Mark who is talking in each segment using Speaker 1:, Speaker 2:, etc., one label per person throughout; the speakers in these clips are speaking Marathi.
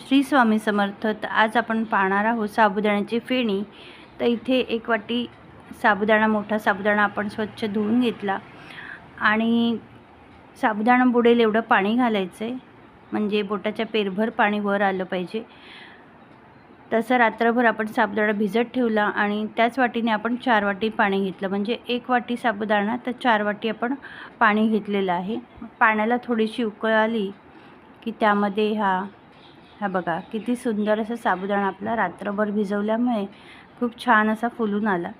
Speaker 1: श्री स्वामी समर्थ. तर आज आपण पाहणार आहोत साबुदाण्याची फेणी. तर इथे 1 वाटी साबुदाणा, मोठा साबुदाणा आपण स्वच्छ धुवून घेतला आणि साबुदाणा बुडेल एवढं पाणी घालायचं आहे, म्हणजे बोटाच्या पेरभर पाणी वर आलं पाहिजे. तसं रात्रभर आपण साबुदाणा भिजत ठेवला आणि त्याच वाटीने आपण 4 वाटी पाणी घेतलं, म्हणजे 1 वाटी साबुदाणा तर 4 वाटी आपण पाणी घेतलेलं आहे. पाण्याला थोडीशी उकळ आली की त्यामध्ये हा बघा किती सुंदर असा साबुदाणा आपला रात्रभर भिजवल्यामुळे खूप छान असा फुलून आला.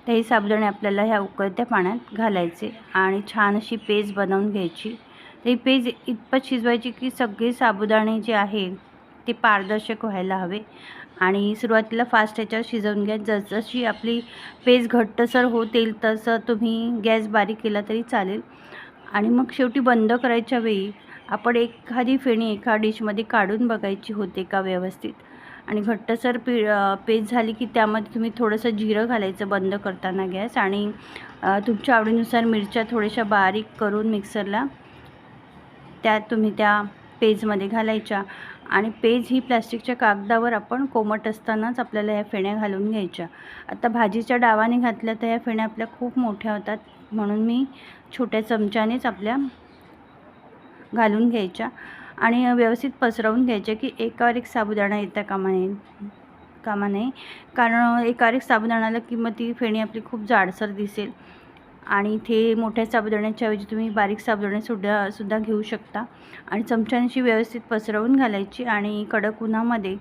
Speaker 1: तर हे साबुदाणे आपल्याला ह्या उकळत्या पाण्यात घालायचे आणि छान अशी पेज बनवून घ्यायची. तर ही पेज इतपत शिजवायची की सगळे साबुदाणे जे आहे ते पारदर्शक व्हायला हवे आणि सुरुवातीला फास्ट ह्याच्यावर शिजवून घ्या. जसजशी आपली पेज घट्टसर होत येईल तसं तुम्ही गॅस बारीक केला तरी चालेल. आणि मग शेवटी बंद करायच्या वेळी आपण एखादी फेणी एका डिशमध्ये काढून बघायची होते का व्यवस्थित. आणि घट्टसर पेस्ट झाली की त्यामध्ये तुम्ही थोडंसं जिरं घालायचं बंद करताना गॅस, आणि तुमच्या आवडीनुसार मिरच्या थोड्याशा बारीक करून मिक्सरला तुम्ही त्या पेजमध्ये घालायच्या. आणि पेज ही प्लास्टिकच्या कागदावर आपण कोमट असतानाच आपल्याला ह्या फेण्या घालून घ्यायच्या. आता भाजीच्या डावाने घातल्या तर ह्या फेण्या आपल्या खूप मोठ्या होतात, म्हणून मी छोट्या चमच्यानेच आपल्या घालून घ्यायच्या आणि व्यवस्थित पसरवून घ्यायच्या की एकावर एक साबुदाणा येता कामा नये. कारण एकावर एक साबुदाण्याला की मग ती फेणी आपली खूप जाडसर दिसेल. आणि इथे मोठ्या साबुदाण्याच्या ऐवजी तुम्ही बारीक साबुदाणे सुद्धा घेऊ शकता. आणि चमच्याशी व्यवस्थित पसरवून घालायची आणि कडक उन्हामध्ये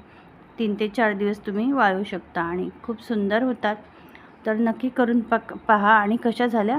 Speaker 1: 3 ते 4 दिवस तुम्ही वाळवू शकता आणि खूप सुंदर होतात. तर नक्की करून पहा आणि कशा झाल्या